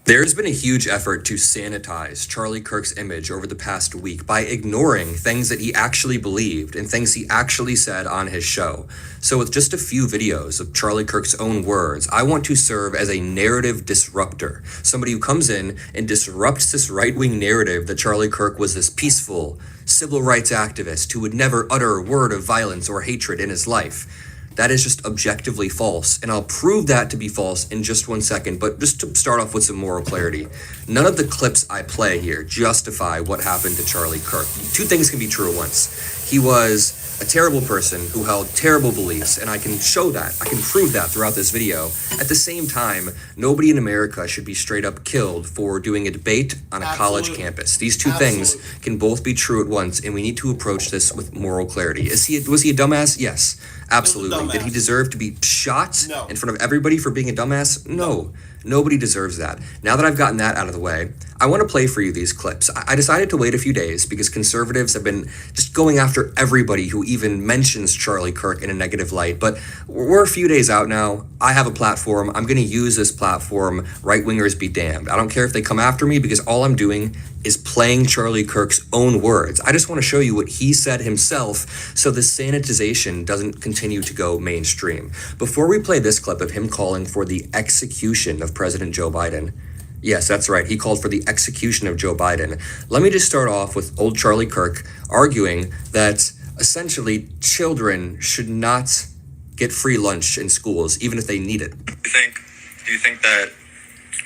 There's been a huge effort to sanitize Charlie Kirk's image over the past week by ignoring things that he actually believed and things he actually said on his show. So with just a few videos of Charlie Kirk's own words, I want to serve as a narrative disruptor, somebody who comes in and disrupts this right-wing narrative that Charlie Kirk was this peaceful, civil rights activist who would never utter a word of violence or hatred in his life. That is just objectively false, and I'll prove that to be false in just 1 second, but just to start off with some moral clarity. None of the clips I play here justify what happened to Charlie Kirk. Two things can be true at once. He was a terrible person who held terrible beliefs, and I can show that, I can prove that throughout this video. At the same time, nobody in America should be straight up killed for doing a debate on a college campus. These two things can both be true at once, and we need to approach this with moral clarity. Was he a dumbass? Yes, absolutely. Did he deserve to be shot in front of everybody for being a dumbass? No. Nobody deserves that. Now that I've gotten that out of the way, I want to play for you these clips. I decided to wait a few days because conservatives have been just going after everybody who even mentions Charlie Kirk in a negative light. But we're a few days out now. I have a platform. I'm going to use this platform. Right-wingers be damned. I don't care if they come after me because all I'm doing is playing Charlie Kirk's own words. I just want to show you what he said himself so this sanitization doesn't continue to go mainstream. Before we play this clip of him calling for the execution of President Joe Biden, yes, that's right, he called for the execution of Joe Biden. Let me just start off with old Charlie Kirk arguing that essentially children should not get free lunch in schools, even if they need it. Do you think that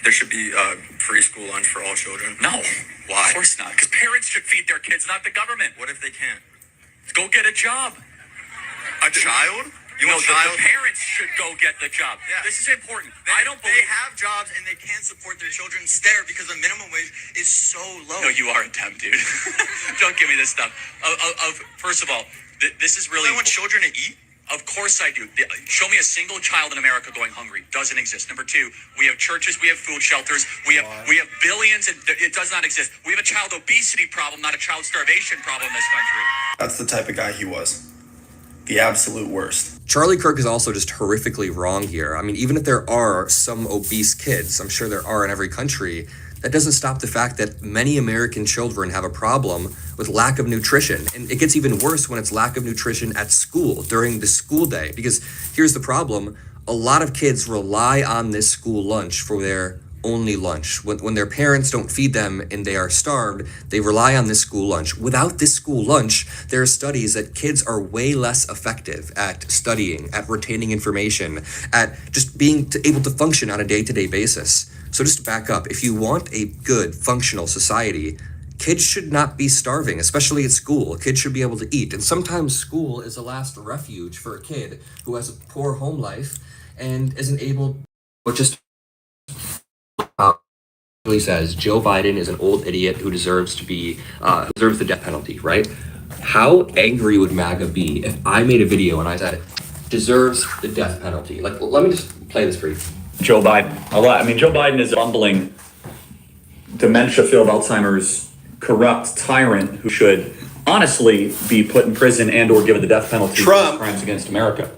there should be free school lunch for all children? No. Why? Of course not. Because parents should feed their kids, not the government. What if they can't? Go get a job. A child? The parents should go get the job. Yeah. This is important. I don't believe they have jobs and they can't support their children there because the minimum wage is so low. No, you are a dumb dude. Don't give me this stuff. First of all, this is really. I want children to eat. Of course I do. Show me a single child in America going hungry. Doesn't exist. Number two, we have churches, we have food shelters, we have billions, and it does not exist. We have a child obesity problem, not a child starvation problem in this country. That's the type of guy he was. The absolute worst. Charlie Kirk is also just horrifically wrong here. I mean, even if there are some obese kids, I'm sure there are in every country, that doesn't stop the fact that many American children have a problem with lack of nutrition. And it gets even worse when it's lack of nutrition at school during the school day. Because here's the problem. A lot of kids rely on this school lunch for their only lunch. When their parents don't feed them and they are starved, they rely on this school lunch. Without this school lunch, there are studies that kids are way less effective at studying, at retaining information, at just being able to function on a day-to-day basis. So just to back up, if you want a good, functional society, kids should not be starving, especially at school. Kids should be able to eat. And sometimes school is a last refuge for a kid who has a poor home life and isn't able, but just he says Joe Biden is an old idiot who deserves the death penalty, right? How angry would MAGA be if I made a video and I said deserves the death penalty? Like, let me just play this for you. Joe Biden. Joe Biden is a bumbling, dementia-filled Alzheimer's, corrupt tyrant who should honestly be put in prison and or given the death penalty for his crimes against America.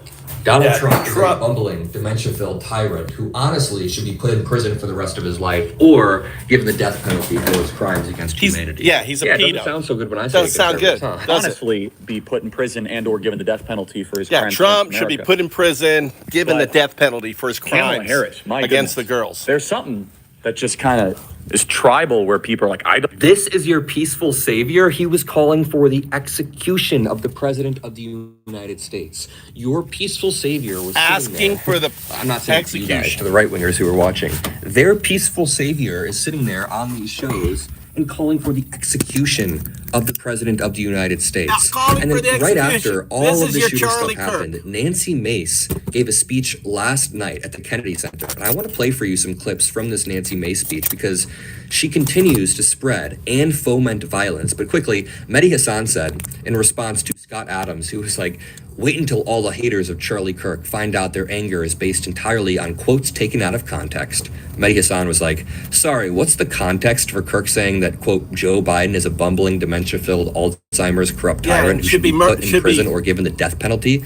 Donald Trump is a bumbling, dementia-filled tyrant who honestly should be put in prison for the rest of his life or given the death penalty for his crimes against humanity. He's a pedo. It doesn't sound so good when I say it. Doesn't sound good. Honestly be put in prison and or given the death penalty for his crimes Trump against should be America. put in prison, given the death penalty for his crimes against the girls. There's something that just kind of is tribal where people are like, This is your peaceful savior? He was calling for the execution of the President of the United States. Your peaceful savior was asking for the I'm not saying execution. to you guys, to the right-wingers who are watching. Their peaceful savior is sitting there on these shows and calling for the execution of the President of the United States. And then right after all of the shooting stuff happened, Nancy Mace gave a speech last night at the Kennedy Center. And I want to play for you some clips from this Nancy Mace speech because she continues to spread and foment violence. But quickly, Mehdi Hassan said in response to Scott Adams, who was like, wait until all the haters of Charlie Kirk find out their anger is based entirely on quotes taken out of context. Mehdi Hassan was like, sorry, what's the context for Kirk saying that, quote, Joe Biden is a bumbling, dementia-filled Alzheimer's corrupt tyrant who should be put in prison or given the death penalty?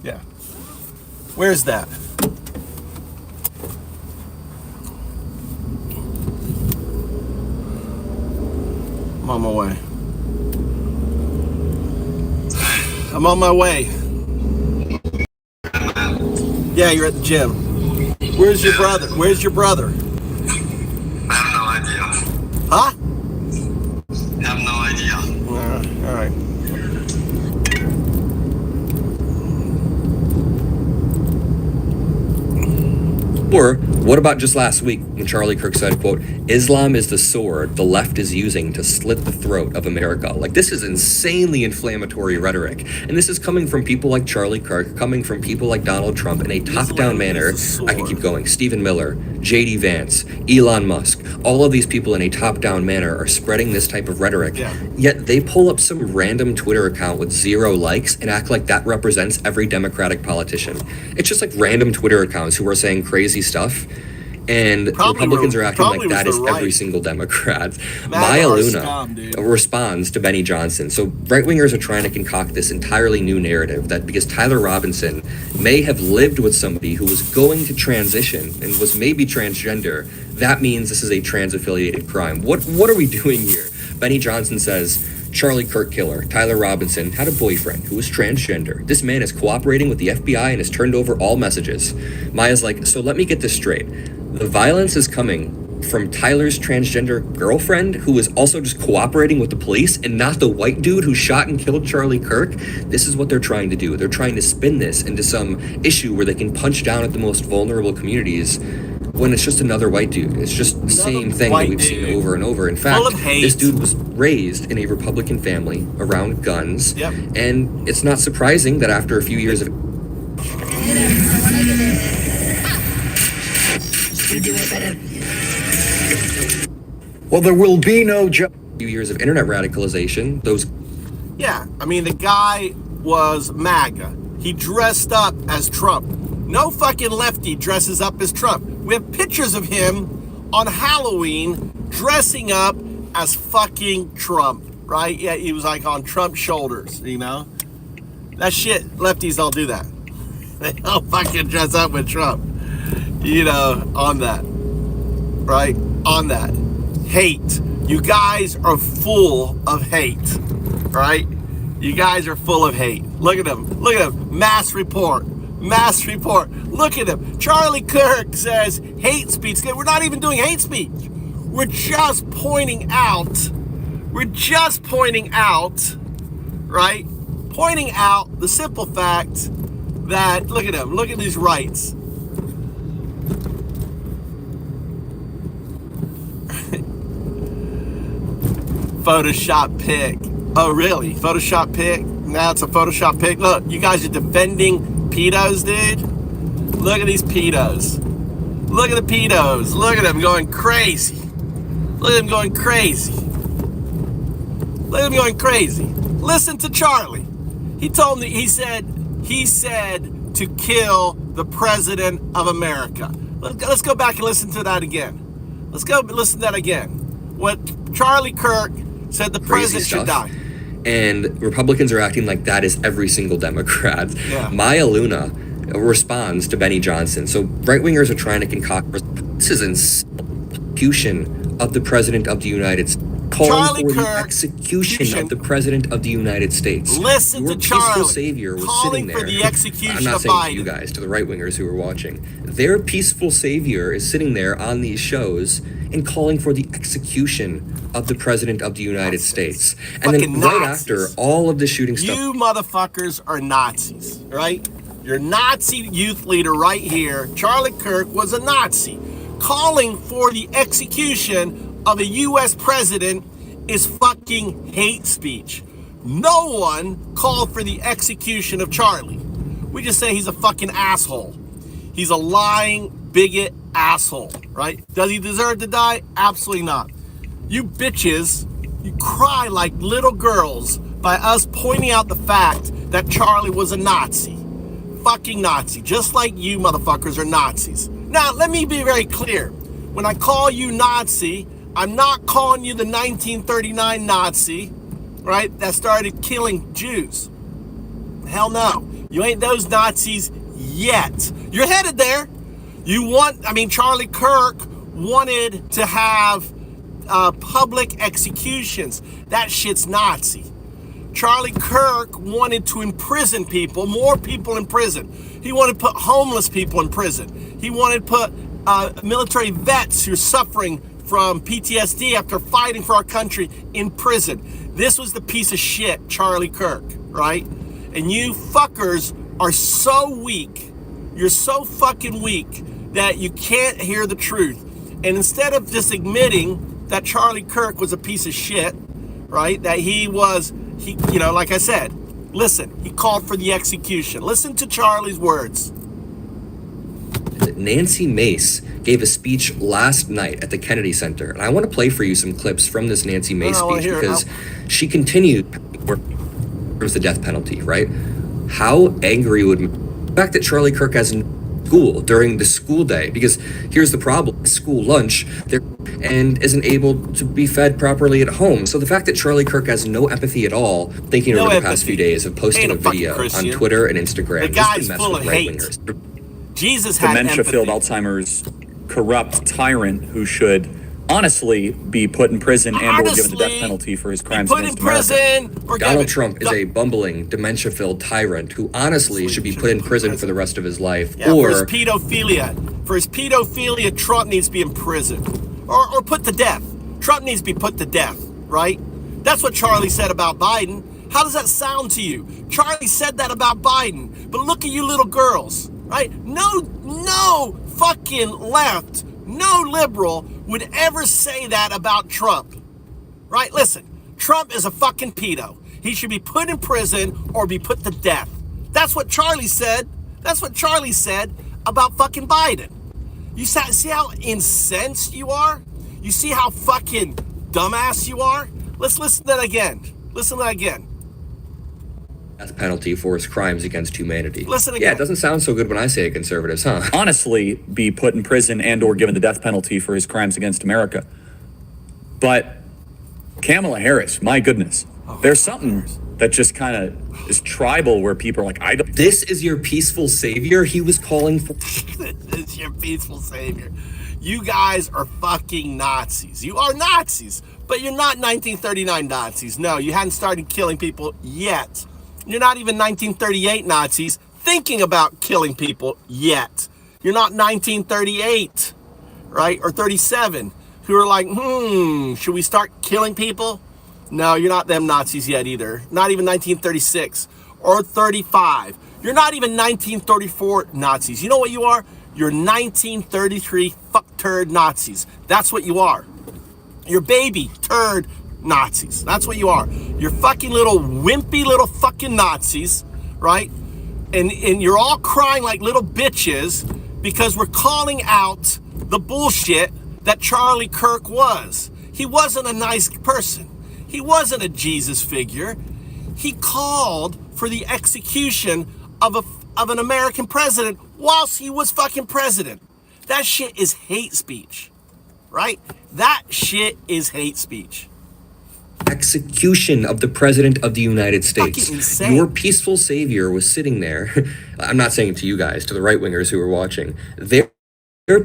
Yeah. Where's that? I'm on my way. I'm on my way. Yeah, you're at the gym. Where's your brother? Where's your brother? I have no idea. Huh? I have no idea. All right. Or what about just last week when Charlie Kirk said, quote, Islam is the sword the left is using to slit the throat of America. Like, this is insanely inflammatory rhetoric. And this is coming from people like Charlie Kirk, coming from people like Donald Trump in a top-down manner. I can keep going. Stephen Miller, J.D. Vance, Elon Musk, all of these people in a top-down manner are spreading this type of rhetoric. Yeah. Yet they pull up some random Twitter account with 0 likes and act like that represents every Democratic politician. It's just like random Twitter accounts who are saying crazy stuff, and Republicans are acting like that is every single Democrat. Maya Luna responds to Benny Johnson. So right-wingers are trying to concoct this entirely new narrative that because Tyler Robinson may have lived with somebody who was going to transition and was maybe transgender, that means this is a trans-affiliated crime. What are we doing here? Benny Johnson says, Charlie Kirk killer, Tyler Robinson, had a boyfriend who was transgender. This man is cooperating with the FBI and has turned over all messages. Maya's like, so let me get this straight. The violence is coming from Tyler's transgender girlfriend who is also just cooperating with the police and not the white dude who shot and killed Charlie Kirk. This is what they're trying to do. They're trying to spin this into some issue where they can punch down at the most vulnerable communities when it's just another white dude. It's just the same thing that we've seen over and over. In fact, this dude was raised in a Republican family around guns. Yep. And it's not surprising that after a few years of Well, there will be no few years of internet radicalization, those Yeah, I mean, the guy was MAGA. He dressed up as Trump. No fucking lefty dresses up as Trump. We have pictures of him on Halloween dressing up as fucking Trump, right? Yeah, he was like on Trump's shoulders, you know? That shit, lefties don't do that. They don't fucking dress up with Trump, you know, on that, right? On that. Hate. You guys are full of hate, right? You guys are full of hate. Look at him. Look at him. Mass report. Mass report. Look at him. Charlie Kirk says hate speech. We're not even doing hate speech. We're just pointing out. We're just pointing out, right? Pointing out the simple fact that, look at him. Look at these rights. Photoshop pic. Oh, really? Photoshop pic? Now it's a Photoshop pic. Look, you guys are defending pedos, dude. Look at these pedos. Look at the pedos. Look at them going crazy. Look at them going crazy. Look at them going crazy. Listen to Charlie. He told me, he said to kill the president of America. Let's go back and listen to that again. Let's go listen to that again. What Charlie Kirk said the president should die. And Republicans are acting like that is every single Democrat. Yeah. Maya Luna responds to Benny Johnson. So right-wingers are trying to concoct, this is execution of the President of the United States. Calling for the execution of the President of the United States. Listen Your to Charlie. peaceful savior was sitting there. For the execution I'm not of saying Biden. to you guys, to the right-wingers who are watching. Their peaceful savior is sitting there on these shows and calling for the execution of the President of the United States. And then right after all of the shooting stuff. You motherfuckers are Nazis, right? Your Nazi youth leader right here, Charlie Kirk, was a Nazi. Calling for the execution of a U.S. president is fucking hate speech. No one called for the execution of Charlie. We just say he's a fucking asshole. He's a lying, bigot asshole, right? Does he deserve to die? Absolutely not. You bitches, you cry like little girls by us pointing out the fact that Charlie was a Nazi. Fucking Nazi. Just like you motherfuckers are Nazis. Now, let me be very clear. When I call you Nazi, I'm not calling you the 1939 Nazi, right, that started killing Jews. Hell no. You ain't those Nazis yet. You're headed there. Charlie Kirk wanted to have public executions. That shit's Nazi. Charlie Kirk wanted to imprison people, more people in prison. He wanted to put homeless people in prison. He wanted to put military vets who are suffering from PTSD after fighting for our country in prison. This was the piece of shit, Charlie Kirk, right? And you fuckers are so weak. You're so fucking weak that you can't hear the truth. And instead of just admitting that Charlie Kirk was a piece of shit, right? That he, like I said, listen, he called for the execution. Listen to Charlie's words. Nancy Mace gave a speech last night at the Kennedy Center. And I want to play for you some clips from this Nancy Mace speech because she continued towards the death penalty, right? How angry would the fact that Charlie Kirk has school during the school day, because here's the problem: school lunch there and isn't able to be fed properly at home. So the fact that Charlie Kirk has no empathy at all, thinking over the past few days of posting a video on Twitter and Instagram, the guy's full of hate. Jesus had dementia-filled Alzheimer's, corrupt tyrant who should honestly be put in prison and or given the death penalty for his crimes against America. Donald Trump is a bumbling, dementia-filled tyrant who honestly should be put in prison for the rest of his life. Or for his pedophilia. For his pedophilia, Trump needs to be in prison. Or put to death. Trump needs to be put to death, right? That's what Charlie said about Biden. How does that sound to you? Charlie said that about Biden. But look at you little girls, right? No fucking left, no liberal would ever say that about Trump, right? Listen, Trump is a fucking pedo. He should be put in prison or be put to death. That's what Charlie said. That's what Charlie said about fucking Biden. You see how incensed you are? You see how fucking dumbass you are? Let's listen to that again. Listen to that again. Death penalty for his crimes against humanity. Listen again. Yeah, it doesn't sound so good when I say it, conservatives, huh? Honestly, be put in prison and or given the death penalty for his crimes against America. But Kamala Harris, my goodness, there's something that just kind of is tribal where people are like, I don't. This is your peaceful savior? He was calling for. This is your peaceful savior. You guys are fucking Nazis. You are Nazis, but you're not 1939 Nazis. No, you hadn't started killing people yet. You're not even 1938 Nazis thinking about killing people yet. You're not 1938, right? Or 37, who are like, should we start killing people? No, you're not them Nazis yet either. Not even 1936 or 35. You're not even 1934 Nazis. You know what you are? You're 1933 fuck turd Nazis. That's what you are. You're baby turd Nazis. That's what you are. You're fucking little wimpy little fucking Nazis, right? And you're all crying like little bitches because we're calling out the bullshit that Charlie Kirk was. He wasn't a nice person. He wasn't a Jesus figure. He called for the execution of an American president whilst he was fucking president. That shit is hate speech, right? That shit is hate speech. Execution of the President of the United States. Fucking insane. Your peaceful savior was sitting there. I'm not saying it to you guys, to the right-wingers who are watching. Their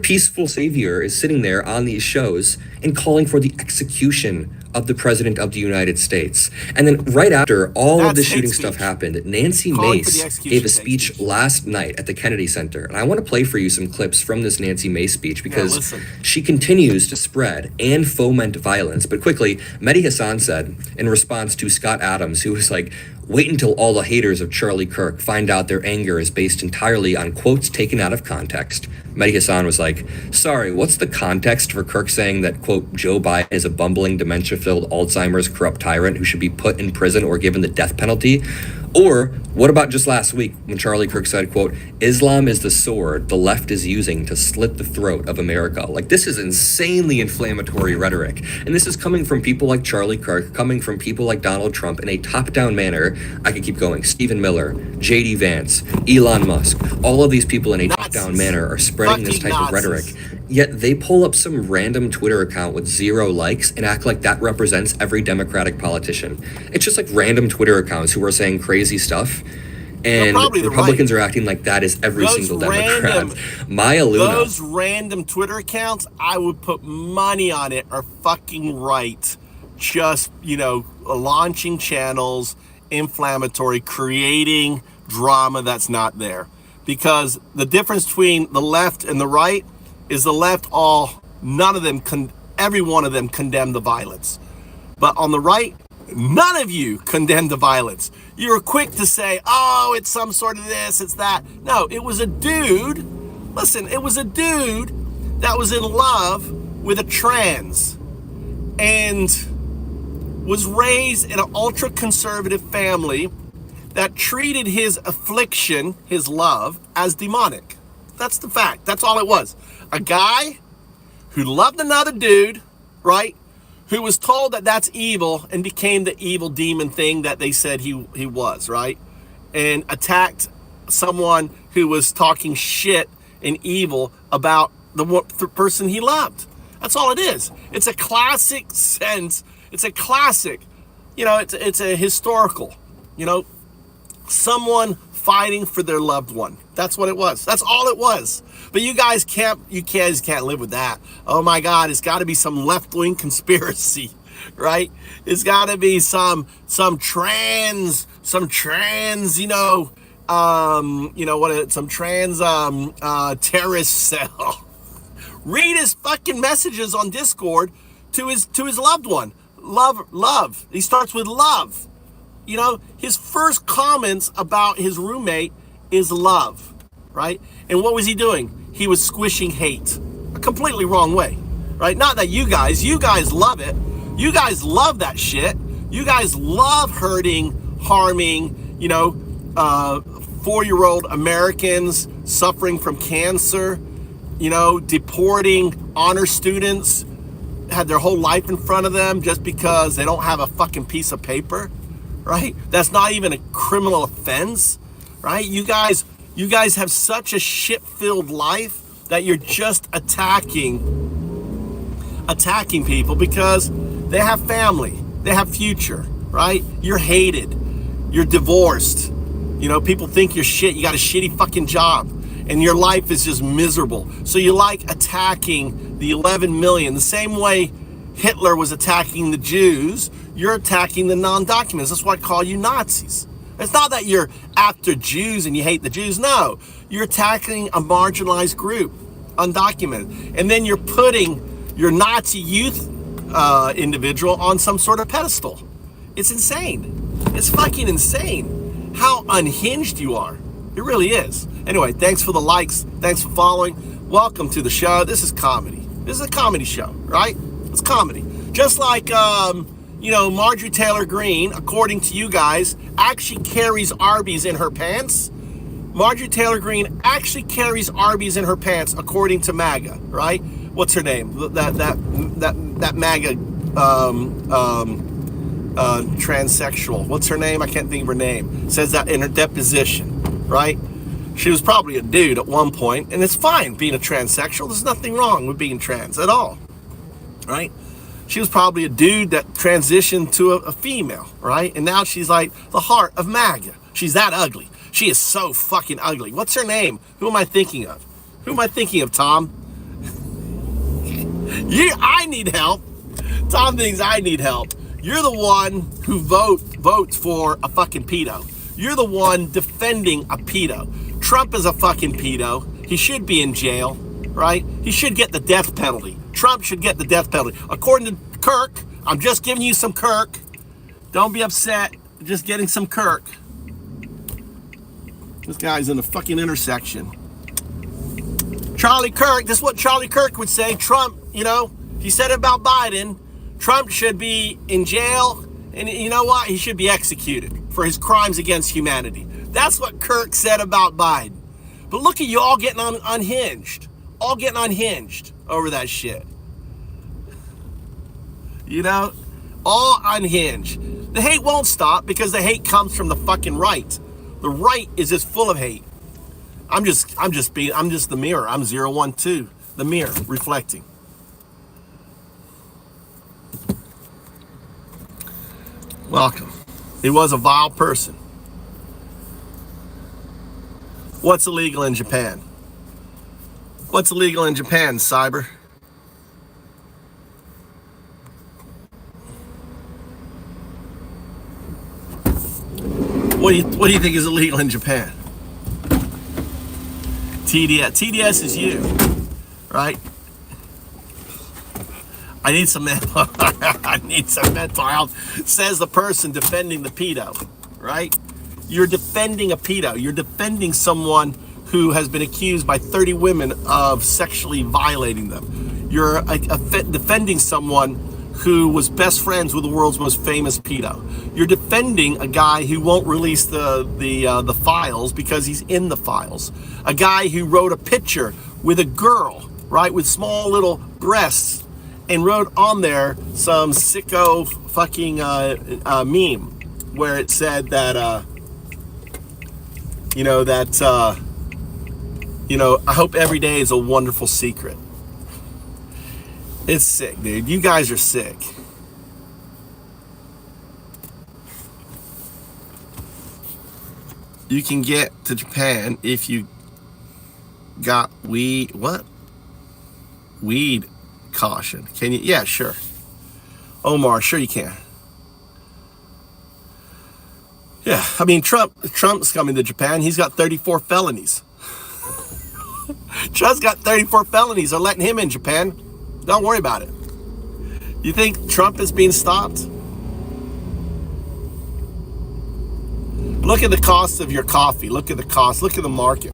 peaceful savior is sitting there on these shows and calling for the execution of the President of the United States. And then right after all of the shooting stuff happened, Nancy Mace gave a speech last night at the Kennedy Center. And I want to play for you some clips from this Nancy Mace speech because she continues to spread and foment violence. But quickly, Mehdi Hassan said in response to Scott Adams, who was like, wait until all the haters of Charlie Kirk find out their anger is based entirely on quotes taken out of context. Mehdi Hassan was like, sorry, what's the context for Kirk saying that, quote, Joe Biden is a bumbling, dementia-filled Alzheimer's corrupt tyrant who should be put in prison or given the death penalty? Or what about just last week when Charlie Kirk said, quote, Islam is the sword the left is using to slit the throat of America? Like, this is insanely inflammatory rhetoric. And this is coming from people like Charlie Kirk, coming from people like Donald Trump in a top-down manner. I could keep going. Stephen Miller, J.D. Vance, Elon Musk, all of these people in a top-down manner are spreading this type of rhetoric. Yet they pull up some random Twitter account with 0 likes and act like that represents every Democratic politician. It's just like random Twitter accounts who are saying crazy stuff. And probably the Republicans right. are acting like that is every Those single Democrat. random- Maya Luna. Those random Twitter accounts, I would put money on it, are fucking right. Just, launching channels, inflammatory, creating drama that's not there. Because the difference between the left and the right is the left every one of them condemn the violence. But on the right, none of you condemn the violence. You were quick to say, oh, it's some sort of this, it's that. No, it was a dude. Listen, it was a dude that was in love with a trans and was raised in an ultra-conservative family that treated his affliction, his love, as demonic. That's the fact. That's all it was. A guy who loved another dude, right? Who was told that that's evil and became the evil demon thing that they said he was, right? And attacked someone who was talking shit and evil about the person he loved. That's all it is. It's a classic sense. It's a classic, it's a historical, someone fighting for their loved one. That's what it was. That's all it was. But you guys can't live with that. Oh my God, it's got to be some left-wing conspiracy, right? It's got to be some trans, some trans terrorist cell. Read his fucking messages on Discord to his loved one. Love. He starts with love. His first comments about his roommate is love, right? And what was he doing? He was squishing hate. A completely wrong way, right? Not that you guys love it. You guys love that shit. You guys love hurting, harming, 4-year-old Americans suffering from cancer, deporting honor students, had their whole life in front of them just because they don't have a fucking piece of paper, right? That's not even a criminal offense, right? You guys have such a shit-filled life that you're just attacking people because they have family, they have future, right? You're hated, you're divorced, people think you're shit, you got a shitty fucking job, and your life is just miserable. So you like attacking the 11 million, the same way Hitler was attacking the Jews, you're attacking the non-documents. That's why I call you Nazis. It's not that you're after Jews and you hate the Jews. No, you're attacking a marginalized group, undocumented. And then you're putting your Nazi youth individual on some sort of pedestal. It's insane. It's fucking insane how unhinged you are. It really is. Anyway, thanks for the likes. Thanks for following. Welcome to the show. This is comedy. This is a comedy show, right? It's comedy. Just like, Marjorie Taylor Greene, according to you guys, actually carries Arby's in her pants. Marjorie Taylor Greene actually carries Arby's in her pants, according to MAGA, right? What's her name? That MAGA transsexual. What's her name? I can't think of her name. Says that in her deposition, right? She was probably a dude at one point, and it's fine being a transsexual. There's nothing wrong with being trans at all, right? She was probably a dude that transitioned to a female, right? And now she's like the heart of MAGA. She's that ugly. She is so fucking ugly. What's her name? Who am I thinking of? Who am I thinking of, Tom? I need help. Tom thinks I need help. You're the one who votes for a fucking pedo. You're the one defending a pedo. Trump is a fucking pedo. He should be in jail, right? He should get the death penalty. Trump should get the death penalty. According to Kirk, I'm just giving you some Kirk. Don't be upset. Just getting some Kirk. This guy's in the fucking intersection. Charlie Kirk, this is what Charlie Kirk would say. Trump, he said it about Biden. Trump should be in jail, and you know what? He should be executed for his crimes against humanity. That's what Kirk said about Biden. But look at you all getting unhinged. All getting unhinged over that shit. All unhinged. The hate won't stop because the hate comes from the fucking right. The right is just full of hate. I'm just the mirror. I'm 012, the mirror reflecting. Welcome. He was a vile person. What's illegal in Japan? What's illegal in Japan, Cyber? What do you think is illegal in Japan? TDS is you, right? I need some mental health, says the person defending the pedo, right? You're defending a pedo. You're defending someone who has been accused by 30 women of sexually violating them. You're defending someone who was best friends with the world's most famous pedo. You're defending a guy who won't release the files because he's in the files. A guy who wrote a picture with a girl, right, with small little breasts, and wrote on there some sicko fucking meme where it said that, I hope every day is a wonderful secret. It's sick, dude. You guys are sick. You can get to Japan if you got weed caution. Can you? Yeah, sure. Omar, sure you can. Yeah, I mean, Trump's coming to Japan. He's got 34 felonies. Trump's got 34 felonies. They're letting him in Japan. Don't worry about it. You think Trump is being stopped? Look at the cost of your coffee. Look at the cost. Look at the market.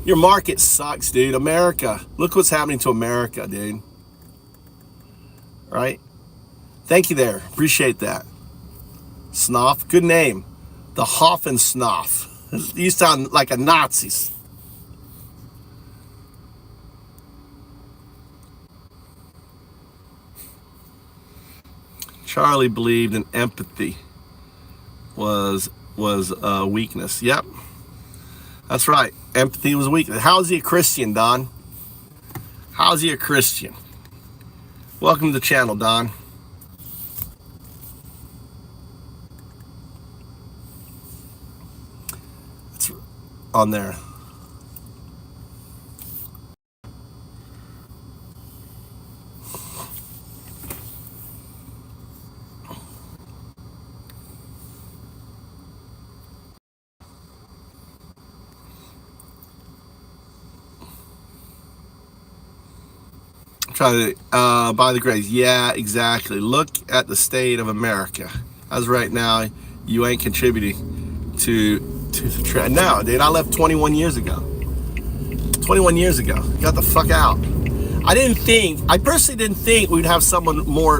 Your market sucks, dude. America. Look what's happening to America, dude. Right? Thank you there. Appreciate that. Snoff. Good name. The Hoffensnoff. You sound like a Nazi. Charlie believed in empathy was a weakness. Yep. That's right. Empathy was weakness. How is he a Christian, Don? How is he a Christian? Welcome to the channel, Don. It's on there. Try to buy the grades. Yeah, exactly. Look at the state of America. As right now, you ain't contributing to the trend. No, dude, I left 21 years ago. 21 years ago. Got the fuck out. I personally didn't think we'd have someone more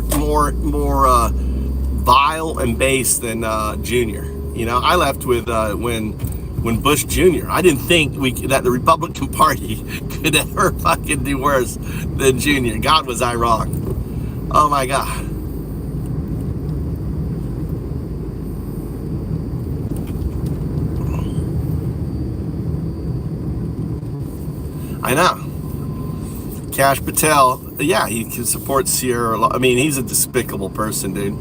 vile and base than Junior. You know, I left with when Bush Jr. I didn't think that the Republican Party could ever fucking do worse than Junior. God, was I wrong. Oh my God. I know. Cash Patel, yeah, he can support Sierra. I mean, he's a despicable person, dude.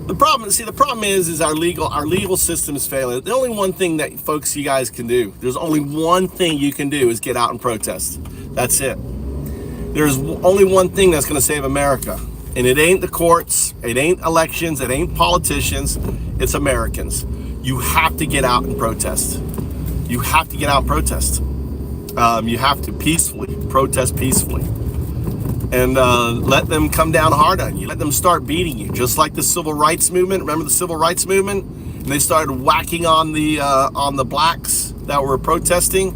The problem is our legal system is failing. The only one thing that folks, you guys can do, there's only one thing you can do is get out and protest. That's it. There's only one thing that's going to save America. And it ain't the courts, it ain't elections, it ain't politicians, it's Americans. You have to get out and protest. You have to get out and protest. You have to protest peacefully. And let them come down hard on you. Let them start beating you, just like the civil rights movement. Remember the civil rights movement? And they started whacking on the blacks that were protesting.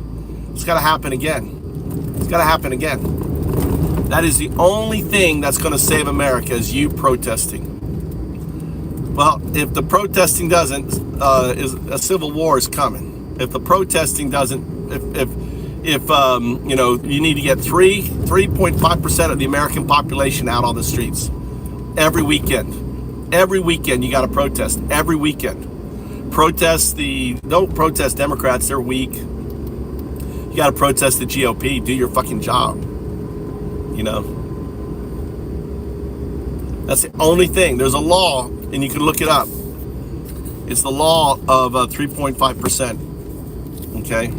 It's got to happen again. It's got to happen again. That is the only thing that's going to save America, is you protesting. Well, if the protesting doesn't, a civil war is coming. If the protesting doesn't, if you need to get 3.5% of the American population out on the streets every weekend. Every weekend you got to protest. Every weekend. Don't protest Democrats, they're weak. You got to protest the GOP. Do your fucking job. You know. That's the only thing. There's a law, and you can look it up. It's the law of 3.5%. Okay.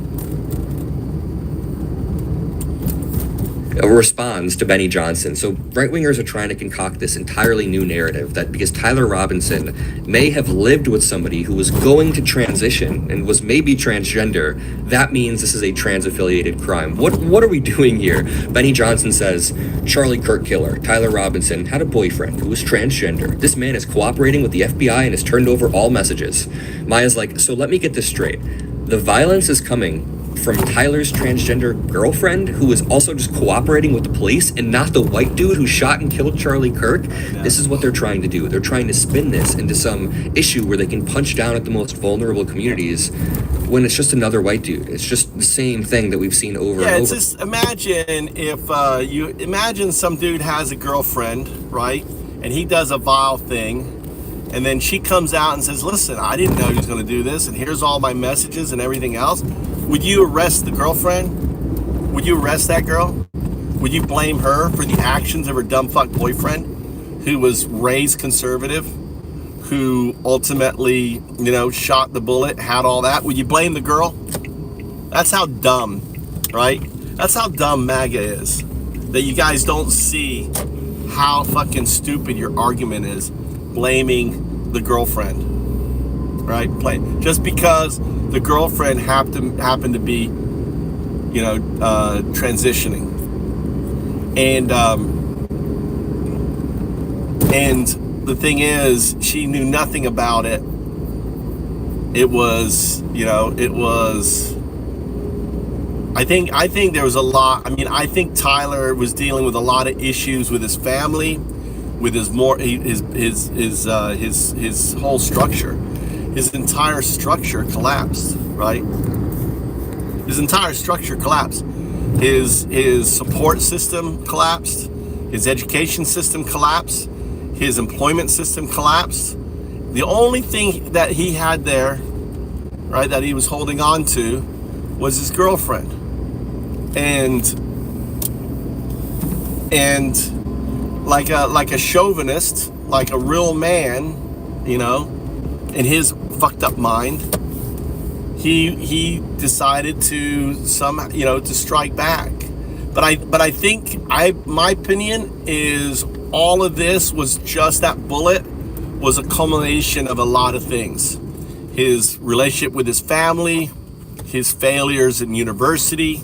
Responds to Benny Johnson. So right-wingers are trying to concoct this entirely new narrative that because Tyler Robinson may have lived with somebody who was going to transition and was maybe transgender, that means this is a trans-affiliated crime. What are we doing here? Benny Johnson says, Charlie Kirk killer, Tyler Robinson, had a boyfriend who was transgender. This man is cooperating with the FBI and has turned over all messages. Maya's like, so let me get this straight. The violence is coming from Tyler's transgender girlfriend, who is also just cooperating with the police, and not the white dude who shot and killed Charlie Kirk. This is what they're trying to do. They're trying to spin this into some issue where they can punch down at the most vulnerable communities when it's just another white dude. It's just the same thing that we've seen over and over. Yeah, it's just imagine if you imagine some dude has a girlfriend, right? And he does a vile thing. And then she comes out and says, listen, I didn't know he was going to do this. And here's all my messages and everything else. Would you arrest the girlfriend? Would you arrest that girl? Would you blame her for the actions of her dumb fuck boyfriend who was raised conservative, who ultimately, shot the bullet, had all that? Would you blame the girl? That's how dumb, right? That's how dumb MAGA is. That you guys don't see how fucking stupid your argument is, blaming the girlfriend, right? Just because the girlfriend happened to be, transitioning, and the thing is, she knew nothing about it. It was, I think there was a lot. I mean, I think Tyler was dealing with a lot of issues with his family, with his whole structure. His entire structure collapsed, right? His entire structure collapsed. His support system collapsed. His education system collapsed. His employment system collapsed. The only thing that he had there, right, that he was holding on to was his girlfriend. And like a chauvinist, like a real man, in his fucked up mind, he decided to to strike back. But I think my opinion is all of this was just that bullet was a culmination of a lot of things. His relationship with his family, his failures in university,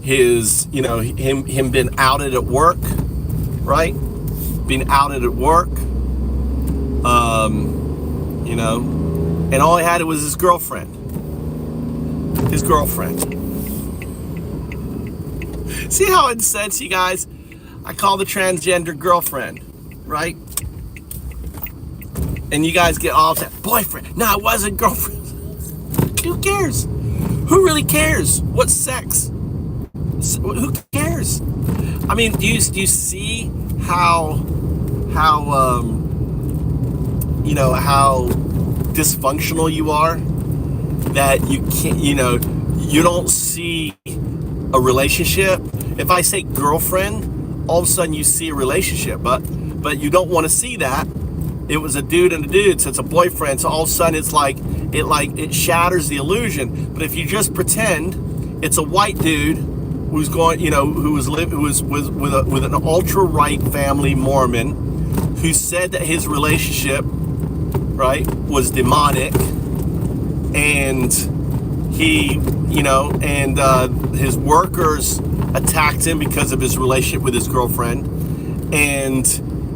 his him being outed at work, right? Being outed at work. And all he had was his girlfriend. His girlfriend. See how incensed, you guys? I call the transgender girlfriend, right? And you guys get all that boyfriend. No, it wasn't girlfriend. Who cares? Who really cares? What's sex? Who cares? I mean, do you see how dysfunctional you are, that you can't, you don't see a relationship. If I say girlfriend, all of a sudden you see a relationship, but you don't want to see that. It was a dude and a dude, so it's a boyfriend, so all of a sudden it's it shatters the illusion. But if you just pretend it's a white dude who's going, who was with an ultra right family Mormon, who said that his relationship, right, was demonic, and he, his workers attacked him because of his relationship with his girlfriend, and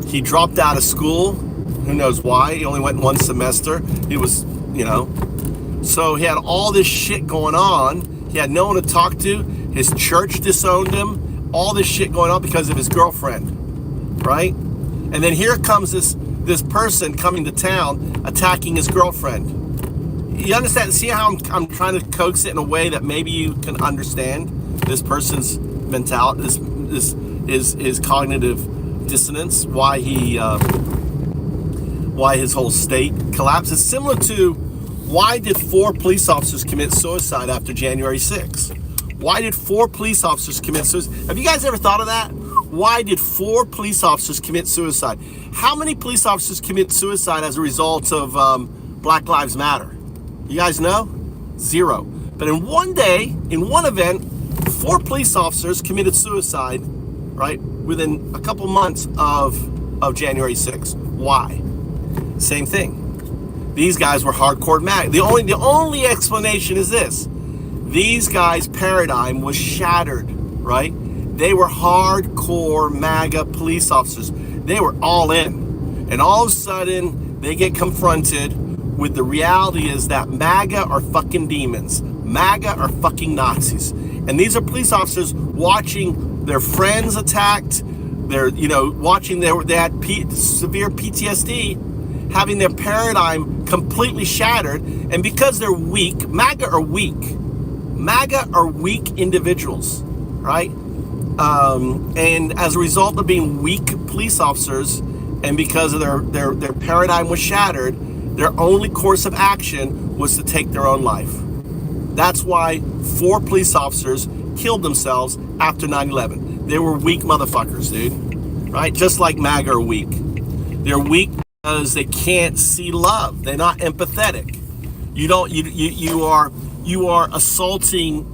he dropped out of school. Who knows why? He only went one semester. He was, so he had all this shit going on. He had no one to talk to. His church disowned him. All this shit going on because of his girlfriend, right? And then here comes this person coming to town attacking his girlfriend. You understand? See how I'm trying to coax it in a way that maybe you can understand this person's mentality, this his cognitive dissonance, why his whole state collapsed. It's similar to, why did 4 police officers commit suicide after January 6th? Why did 4 police officers commit suicide? Have you guys ever thought of that? Why did 4 police officers commit suicide? How many police officers commit suicide as a result of Black Lives Matter? You guys know? 0. But in one day, in one event, 4 police officers committed suicide, right, within a couple months of January 6th. Why? Same thing. These guys were hardcore MAGA. The only explanation is this. These guys' paradigm was shattered, right? They were hardcore MAGA police officers. They were all in. And all of a sudden, they get confronted with the reality is that MAGA are fucking demons. MAGA are fucking Nazis. And these are police officers watching their friends attacked. They're, watching they had severe PTSD, having their paradigm completely shattered. And because they're weak, MAGA are weak. MAGA are weak individuals, right? And as a result of being weak police officers, and because of their paradigm was shattered, their only course of action was to take their own life. That's why 4 police officers killed themselves after 9/11. They were weak motherfuckers, dude. Right? Just like MAGA are weak. They're weak because they can't see love. They're not empathetic. You are assaulting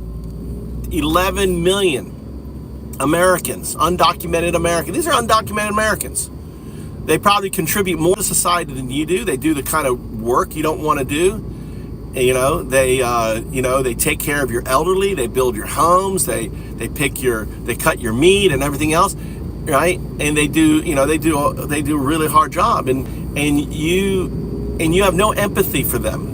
11 million Americans, undocumented Americans. These are undocumented Americans. They probably contribute more to society than you do. They do the kind of work you don't want to do. They take care of your elderly. They build your homes. They cut your meat and everything else, right? And they do a really hard job. And you have no empathy for them,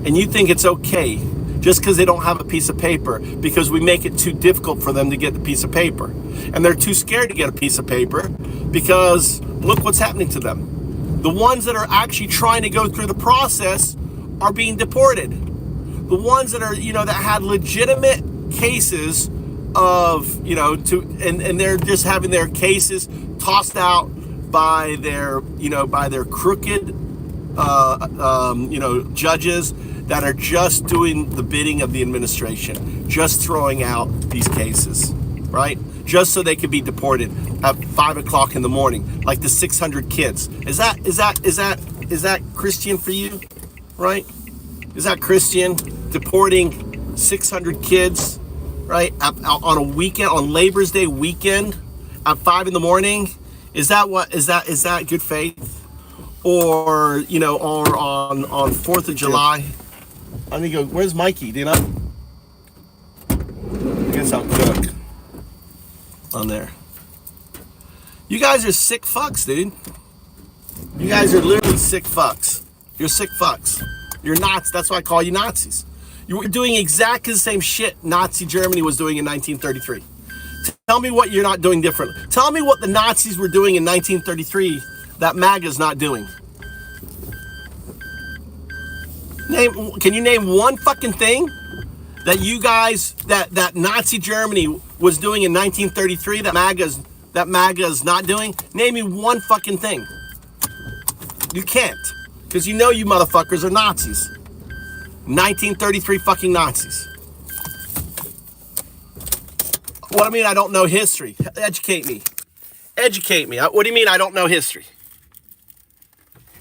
and you think it's okay just because they don't have a piece of paper, because we make it too difficult for them to get the piece of paper, and they're too scared to get a piece of paper because look what's happening to them. The ones that are actually trying to go through the process are being deported. The ones that are, that had legitimate cases of, and they're just having their cases tossed out by their crooked, judges that are just doing the bidding of the administration, just throwing out these cases, right? Just so they could be deported at 5 o'clock in the morning, like the 600 kids. Is that Christian for you? Right? Is that Christian deporting 600 kids, right? On a weekend, on Labor's Day weekend at 5 in the morning? Is that good faith? Or, or on 4th of July? I think, where's Mikey? Do you know? I guess I'll cook on there. You guys are sick fucks, dude. You guys are literally sick fucks. You're sick fucks. You're Nazis. That's why I call you Nazis. You were doing exactly the same shit Nazi Germany was doing in 1933. Tell me what you're not doing differently. Tell me what the Nazis were doing in 1933 that MAGA's not doing. Can you name one fucking thing that you guys, that Nazi Germany was doing in 1933 that MAGA's not doing? Name me one fucking thing. You can't. Because you motherfuckers are Nazis. 1933 fucking Nazis. What do you mean I don't know history? Educate me. Educate me. What do you mean I don't know history?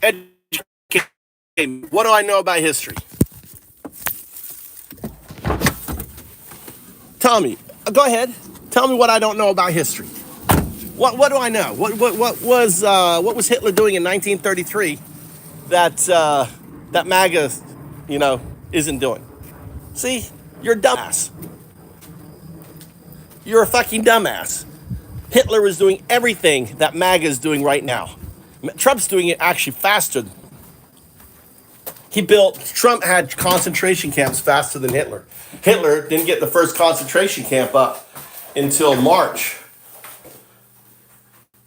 Educate me. What do I know about history? Tell me. Go ahead. Tell me what I don't know about history. What do I know? What was Hitler doing in 1933 that MAGA, isn't doing? See, you're a dumbass. You're a fucking dumbass. Hitler is doing everything that MAGA is doing right now. Trump's doing it actually faster. Trump had concentration camps faster than Hitler. Hitler didn't get the first concentration camp up until March.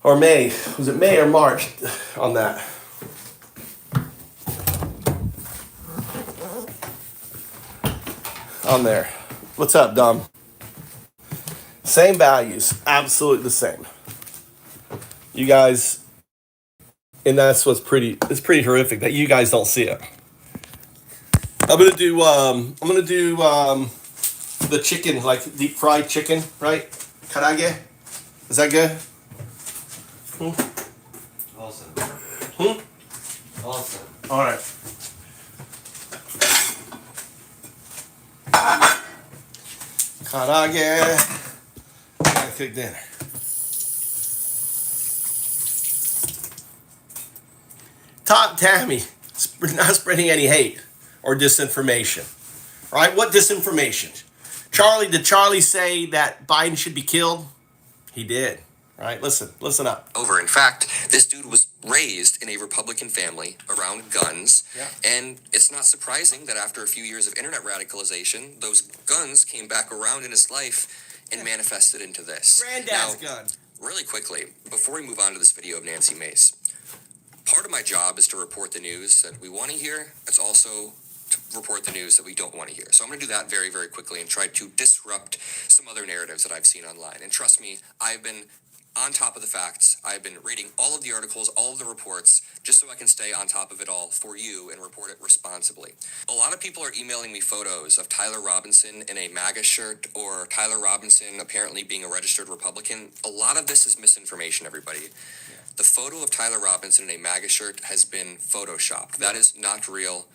Or May. Was it May or March on that? On there. What's up, Dom? Same values. Absolutely the same. You guys, and that's it's pretty horrific that you guys don't see it. I'm gonna do the chicken, like deep fried chicken, right? Karage? Is that good? Awesome. Awesome. All right. Karage. I cook dinner. Top Tammy, not spreading any hate or disinformation. Right? What disinformation? Did Charlie say that Biden should be killed? He did. Right? Listen up. In fact, this dude was raised in a Republican family around guns, and it's not surprising that after a few years of internet radicalization, those guns came back around in his life and manifested into this. Granddad's gun. Really quickly, before we move on to this video of Nancy Mace, part of my job is to report the news that we want to hear. It's also to report the news that we don't want to hear. So I'm going to do that very, very quickly and try to disrupt some other narratives that I've seen online. And trust me, I've been on top of the facts. I've been reading all of the articles, all of the reports, just so I can stay on top of it all for you and report it responsibly. A lot of people are emailing me photos of Tyler Robinson in a MAGA shirt or Tyler Robinson apparently being a registered Republican. A lot of this is misinformation, everybody. The photo of Tyler Robinson in a MAGA shirt has been photoshopped. That is not real.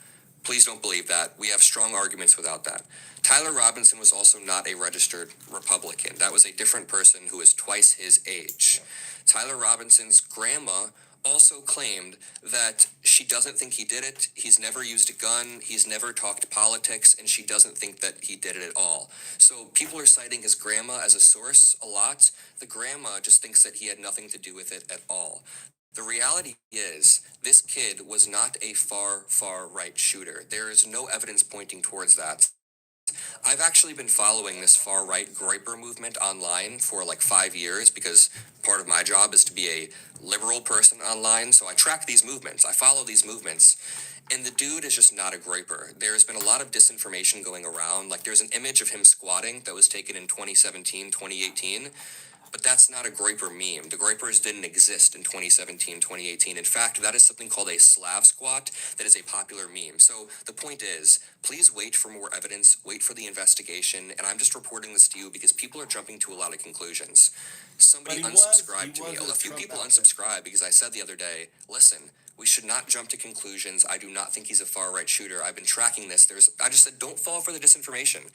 Please don't believe that. We have strong arguments without that. Tyler Robinson was also not a registered Republican. That was a different person who is twice his age. Tyler Robinson's grandma also claimed that she doesn't think he did it. He's never used a gun. He's never talked politics, and she doesn't think that he did it at all. So people are citing his grandma as a source a lot. The grandma just thinks that he had nothing to do with it at all. The reality is, this kid was not a far right shooter. There is no evidence pointing towards that. I've actually been following this far-right Groyper movement online for like 5 years because part of my job is to be a liberal person online, so I track these movements. I follow these movements, and the dude is just not a Groyper. There's been a lot of disinformation going around. Like, there's an image of him squatting that was taken in 2017, 2018, but that's not a Groyper meme. The Groypers didn't exist in 2017, 2018. In fact, that is something called a Slav squat that is a popular meme. So the point is, please wait for more evidence, wait for the investigation, and I'm just reporting this to you because people are jumping to a lot of conclusions. Somebody unsubscribed to me. A few people unsubscribed because I said the other day, listen, we should not jump to conclusions. I do not think he's a far-right shooter. I've been tracking this. I just said, don't fall for the disinformation.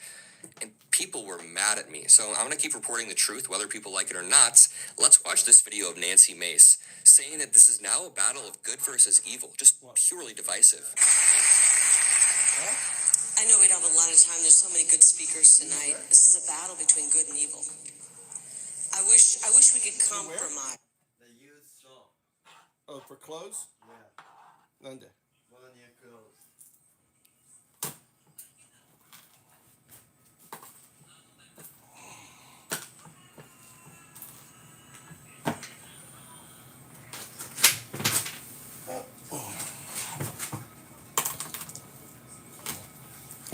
And people were mad at me. So I'm going to keep reporting the truth, whether people like it or not. Let's watch this video of Nancy Mace saying that this is now a battle of good versus evil, just purely divisive. I know we don't have a lot of time. There's so many good speakers tonight. This is a battle between good and evil. I wish we could compromise. The youth shop. Oh, for clothes? Yeah. None. One year clothes.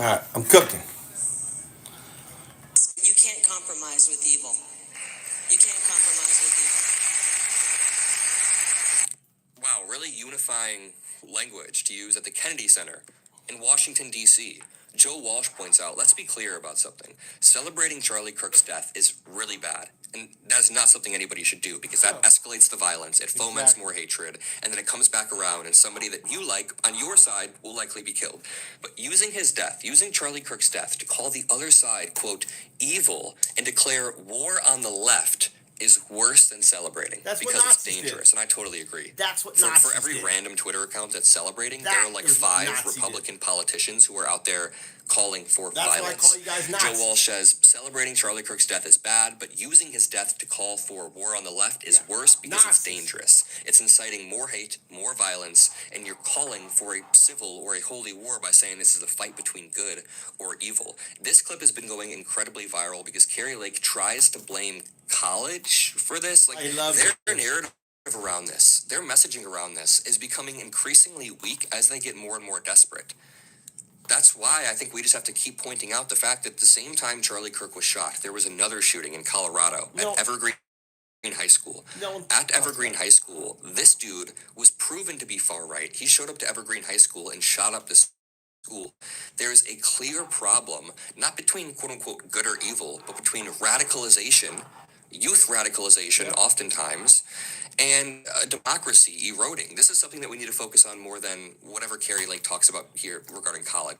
All right, I'm cooking. You can't compromise with evil. You can't compromise with evil. Wow, really unifying language to use at the Kennedy Center in Washington, D.C. Joe Walsh points out, let's be clear about something. Celebrating Charlie Kirk's death is really bad. And that's not something anybody should do because that escalates the violence. It foments more hatred. And then it comes back around and somebody that you like on your side will likely be killed. But using his death, using Charlie Kirk's death to call the other side, quote, evil and declare war on the left is worse than celebrating. That's what because it's Nazis dangerous, did. and I totally agree. That's what for Nazis every did. random Twitter account that's celebrating, That there are like is what 5 Nazis Republican politicians who are out there calling for That's why I violence. call you guys Nazis. Joe Walsh says celebrating Charlie Kirk's death is bad, but using his death to call for war on the left is worse because it's dangerous. It's inciting more hate, more violence, and you're calling for a civil or a holy war by saying this is a fight between good or evil. This clip has been going incredibly viral because Carrie Lake tries to blame college for this. Like, I love their narrative around this, their messaging around this is becoming increasingly weak as they get more and more desperate. That's why I think we just have to keep pointing out the fact that at the same time Charlie Kirk was shot, there was another shooting in Colorado at Evergreen High School. At Evergreen High School, this dude was proven to be far right. He showed up to Evergreen High School and shot up this school. There is a clear problem, not between quote unquote good or evil, but between radicalization, youth radicalization oftentimes, and democracy eroding. This is something that we need to focus on more than whatever Carrie Lake talks about here regarding college.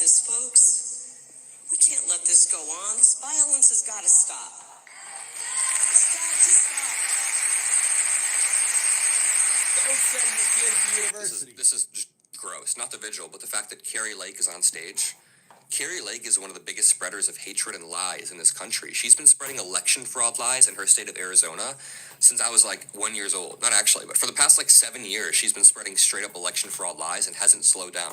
this, folks. We can't let this go on. This violence has got to stop. It's got to stop. Don't send your kids to university. This is just gross. Not the vigil, but the fact that Carrie Lake is on stage. Carrie Lake is one of the biggest spreaders of hatred and lies in this country. She's been spreading election fraud lies in her state of Arizona since I was like 1 year old. Not actually, but for the past like 7 years, she's been spreading straight up election fraud lies and hasn't slowed down.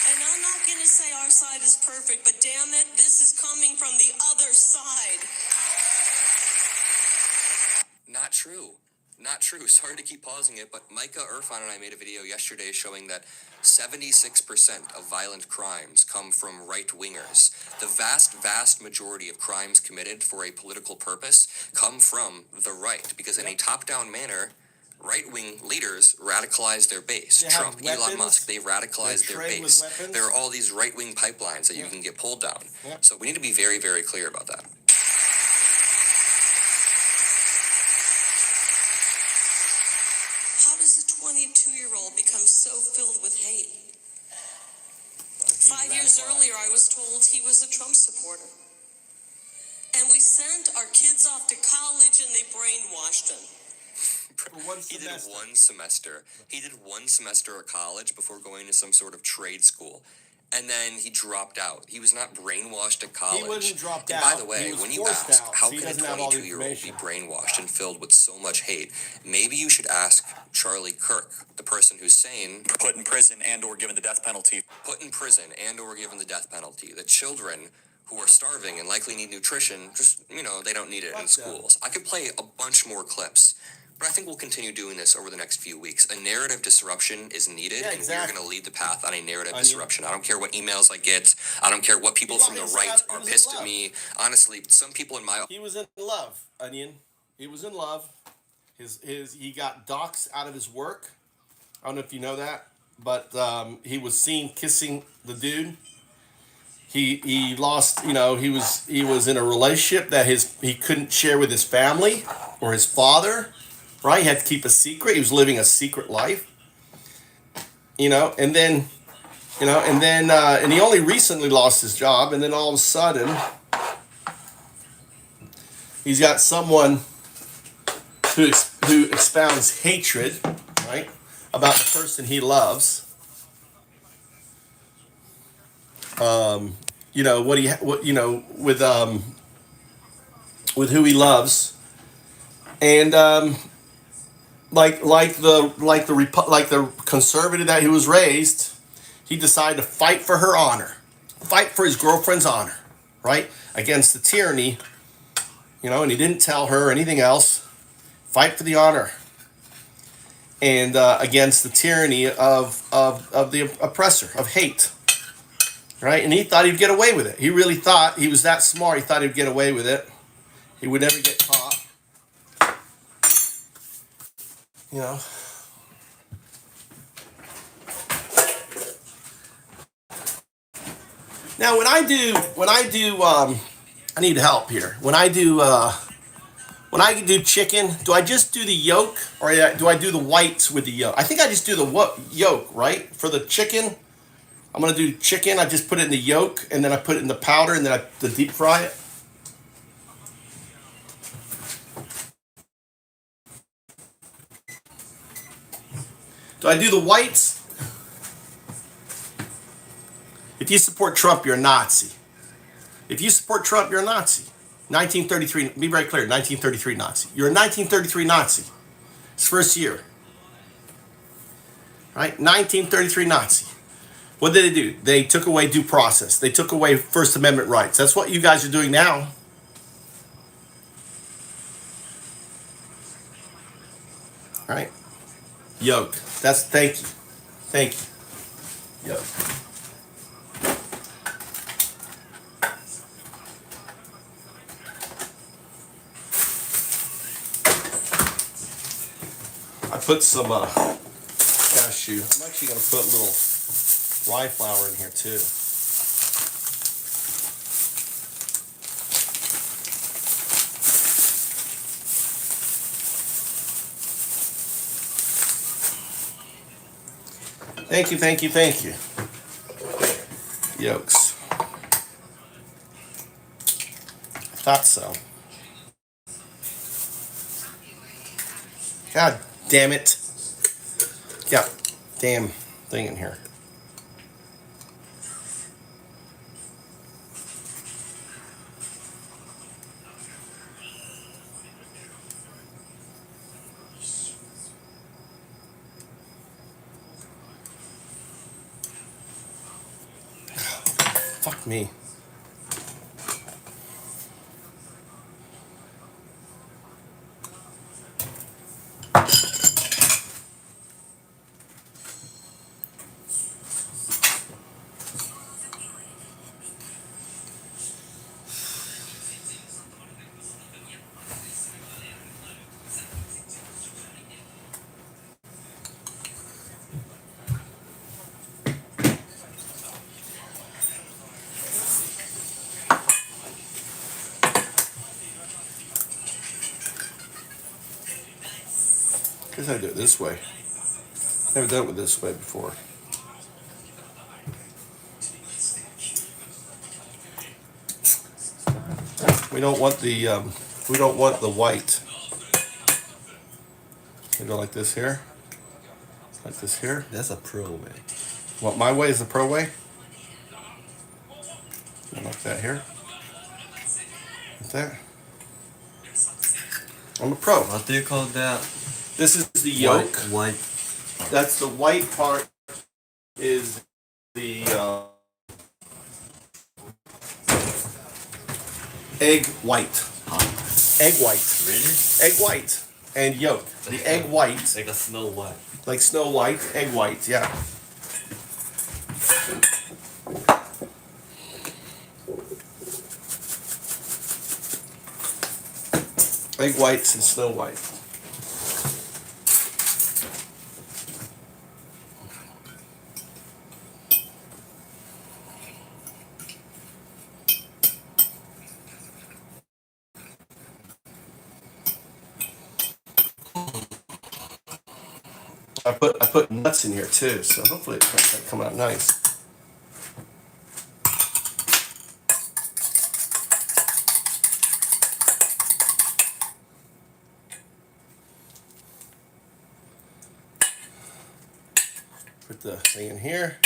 And I'm not going to say our side is perfect, but damn it, this is coming from the other side. Not true. Not true. Sorry to keep pausing it, but Micah Irfan and I made a video yesterday showing that 76% of violent crimes come from right-wingers. The vast majority of crimes committed for a political purpose come from the right, because in a top-down manner, right-wing leaders radicalize their base. They have Trump, Elon weapons. Musk, they radicalize They their trade with base. weapons. There are all these right-wing pipelines that you can get pulled down. Yeah. So we need to be very, very clear about that. How does a 22-year-old become so filled with hate? 5 years earlier, I was told he was a Trump supporter. And we sent our kids off to college and they brainwashed him. He did one semester. He did 1 semester at college before going to some sort of trade school. And then he dropped out. He was not brainwashed at college. He wasn't dropped and out. by the way, He was when you forced ask, out, how so he can a doesn't have all the 22-year-old be information. brainwashed and filled with so much hate? Maybe you should ask Charlie Kirk, the person who's saying, Put in prison and or given the death penalty. put in prison and or given the death penalty. The children who are starving and likely need nutrition, just, they don't need it in Fuck them. schools. I could play a bunch more clips, but I think we'll continue doing this over the next few weeks. A narrative disruption is needed, Yeah, and exactly. we're going to lead the path on a narrative Onion. disruption. I don't care what emails I get. I don't care what people Well, from the it's right not- are it was in pissed at love. me. Honestly, some people in my He was in love, Onion. He was in love. He got doxxed out of his work. I don't know if you know that, but he was seen kissing the dude. He lost, he was in a relationship that he couldn't share with his family or his father, right? He had to keep a secret. He was living a secret life, and then he only recently lost his job, and then all of a sudden he's got someone who expounds hatred, right, about the person he loves. With who he loves, and like the conservative that he was raised, he decided to fight for her honor, fight for his girlfriend's honor, right, against the tyranny, and he didn't tell her anything else. Fight for the honor, and against the tyranny of the oppressor, of hate. Right? And he thought he'd get away with it. He really thought he was that smart. He thought he'd get away with it. He would never get caught. Now, when I do, I need help here. When I do chicken, do I just do the yolk, or do I do the whites with the yolk? I think I just do the yolk, right? For the chicken, I'm going to do chicken. I just put it in the yolk, and then I put it in the powder, and then I deep fry it. Do I do the whites? If you support Trump, you're a Nazi. If you support Trump, you're a Nazi. 1933, be very clear, 1933 Nazi. You're a 1933 Nazi. It's first year. Right? 1933 Nazi. What did they do? They took away due process. They took away First Amendment rights. That's what you guys are doing now. Right? Yoke. Thank you. Thank you. Yoke. I put some cashew. I'm actually going to put a little rye flour in here too. Thank you, thank you, thank you. Yokes. Thought so. God damn it. Yeah, damn thing in here. Fuck me. Guess I do it this way. Never done it with this way before. We don't want the white. We go like this here. Like this here. That's a pro way. What my way is the pro way? And like that here. Like that. I'm a pro. What do you call that? This is the yolk. White. That's the white part. Is the egg white. Egg white. Really? Egg white and yolk. The egg white, Like a Snow White. like Snow White, egg white. Yeah. Egg whites and Snow White. I put nuts in here too, so hopefully it's come out nice. Put the thing in here.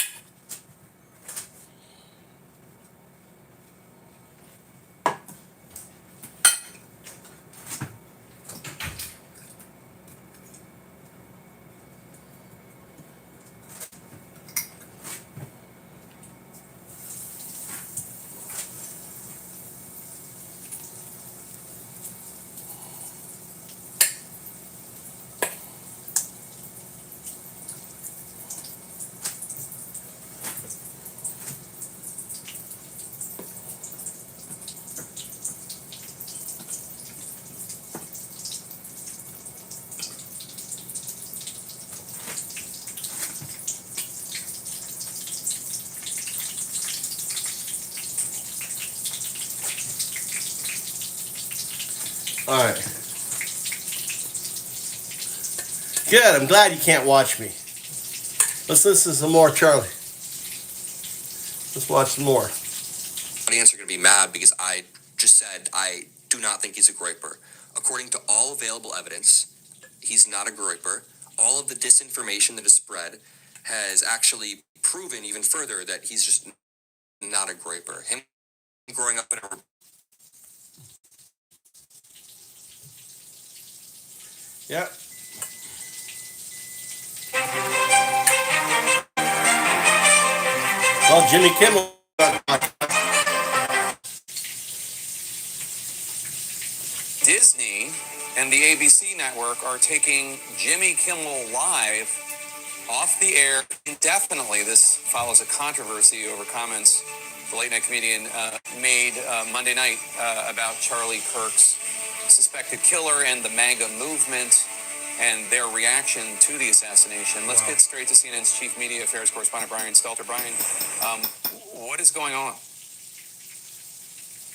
All right. Good. I'm glad you can't watch me. Let's listen to some more, Charlie. Let's watch some more. Audience are going to be mad because I just said I do not think he's a groyper. According to all available evidence, he's not a groyper. All of the disinformation that is spread has actually proven even further that he's just not a groyper. Him growing up in a Yeah. Well, Jimmy Kimmel. Disney and the ABC network are taking Jimmy Kimmel Live off the air indefinitely. This follows a controversy over comments the late night comedian made Monday night about Charlie Kirk's suspected killer and the MAGA movement and their reaction to the assassination. Let's get straight to CNN's chief media affairs correspondent, Brian Stelter. Brian, what is going on?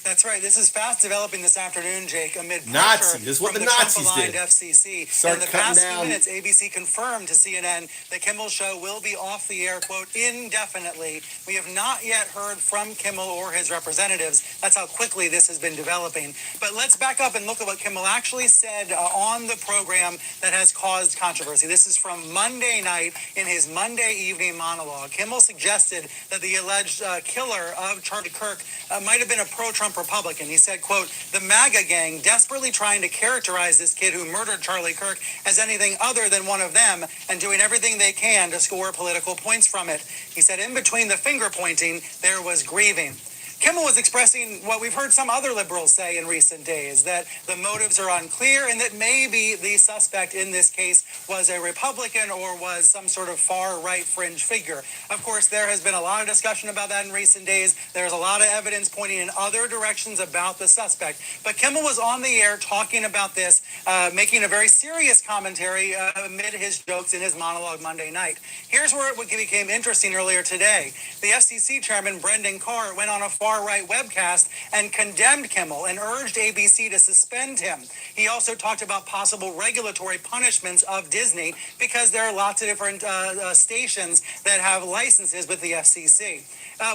That's right. This is fast developing this afternoon, Jake, amid pressure Nazi. This is what from the the Nazis Trump-aligned did. FCC. Start In the cutting past down. few minutes, ABC confirmed to CNN that Kimmel show will be off the air, quote, indefinitely. We have not yet heard from Kimmel or his representatives. That's how quickly this has been developing. But let's back up and look at what Kimmel actually said on the program that has caused controversy. This is from Monday night in his Monday evening monologue. Kimmel suggested that the alleged killer of Charlie Kirk might have been a pro-Trump Republican. He said, quote, the MAGA gang desperately trying to characterize this kid who murdered Charlie Kirk as anything other than one of them and doing everything they can to score political points from it. He said, in between the finger pointing, there was grieving. Kimmel was expressing what we've heard some other liberals say in recent days, that the motives are unclear and that maybe the suspect in this case was a Republican or was some sort of far-right fringe figure. Of course, there has been a lot of discussion about that in recent days. There's a lot of evidence pointing in other directions about the suspect. But Kimmel was on the air talking about this, making a very serious commentary amid his jokes in his monologue Monday night. Here's where it became interesting earlier today. The FCC chairman, Brendan Carr, went on a far-right webcast and condemned Kimmel and urged ABC to suspend him. He also talked about possible regulatory punishments of Disney because there are lots of different stations that have licenses with the FCC.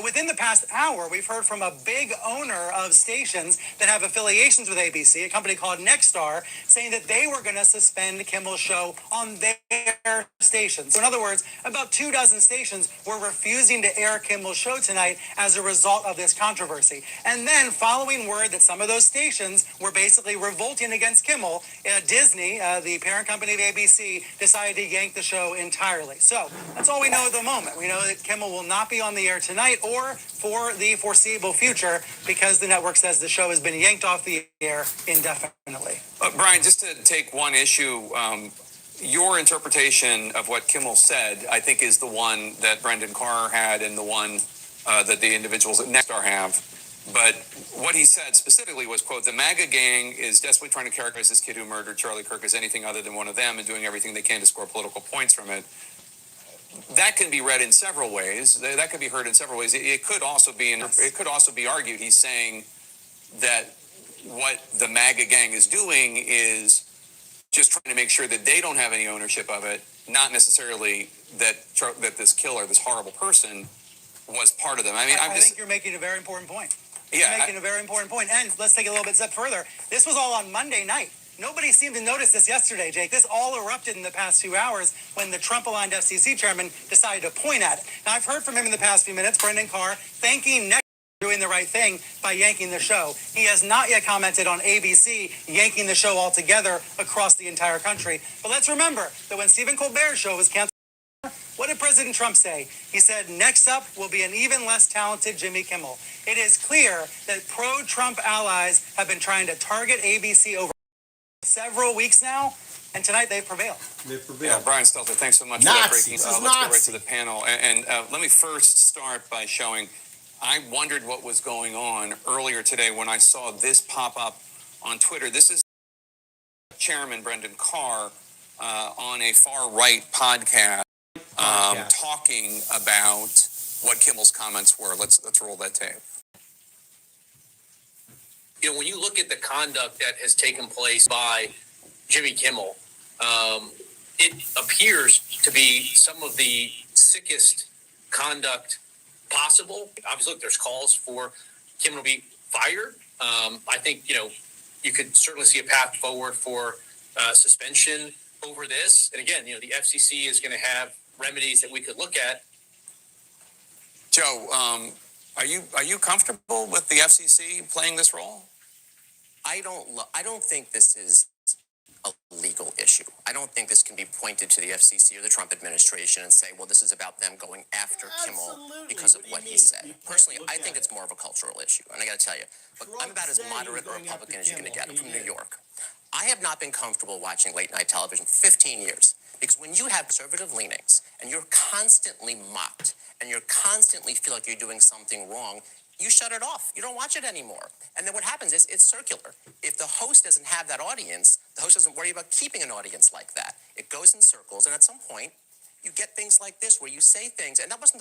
Within the past hour, we've heard from a big owner of stations that have affiliations with ABC, a company called Nexstar, saying that they were going to suspend Kimmel's show on their stations. So in other words, about 24 stations were refusing to air Kimmel's show tonight as a result of this controversy. And then, following word that some of those stations were basically revolting against Kimmel, Disney, the parent company of ABC, decided to yank the show entirely. So that's all we know at the moment. We know that Kimmel will not be on the air tonight or for the foreseeable future because the network says the show has been yanked off the air indefinitely. Brian, just to take one issue, your interpretation of what Kimmel said, I think, is the one that Brendan Carr had and the one that the individuals at Nexstar have. But what he said specifically was, quote, the MAGA gang is desperately trying to characterize this kid who murdered Charlie Kirk as anything other than one of them and doing everything they can to score political points from it. That can be read in several ways. That could be heard in several ways. It could also be argued he's saying that what the MAGA gang is doing is just trying to make sure that they don't have any ownership of it, not necessarily that this killer, this horrible person, was part of them. I mean, I think you're making a very important point. Yeah, You're making a very important point. And let's take it a little bit step further. This was all on Monday night. Nobody seemed to notice this yesterday, Jake. This all erupted in the past few hours when the Trump-aligned FCC chairman decided to point at it. Now, I've heard from him in the past few minutes, Brendan Carr, thanking Nexstar for doing the right thing by yanking the show. He has not yet commented on ABC yanking the show altogether across the entire country. But let's remember that when Stephen Colbert's show was canceled, what did President Trump say? He said, next up will be an even less talented Jimmy Kimmel. It is clear that pro-Trump allies have been trying to target ABC over several weeks now, and tonight they've prevailed. Yeah, Brian Stelter, thanks so much Nazi. for that breaking. Let's go right to the panel. And let me first start by showing, I wondered what was going on earlier today when I saw this pop up on Twitter. This is Chairman Brendan Carr on a far-right podcast talking about what Kimmel's comments were. Let's roll that tape. You know, when you look at the conduct that has taken place by Jimmy Kimmel, it appears to be some of the sickest conduct possible. Obviously, look, there's calls for Kimmel to be fired. I think, you know, you could certainly see a path forward for suspension over this. And again, you know, the FCC is going to have remedies that we could look at. Joe, are you comfortable with the FCC playing this role? I don't think this is a legal issue. I don't think this can be pointed to the FCC or the Trump administration and say, well, this is about them going after Kimmel because of what he said. Personally, I think it's more of a cultural issue. And I got to tell you, look, I'm about as moderate a Republican as you're going to get. I'm from New York. I have not been comfortable watching late night television for 15 years because when you have conservative leanings and you're constantly mocked and you're constantly feel like you're doing something wrong, you shut it off. You don't watch it anymore. And then what happens is it's circular. If the host doesn't have that audience, the host doesn't worry about keeping an audience like that. It goes in circles, and at some point, you get things like this where you say things, and that wasn't the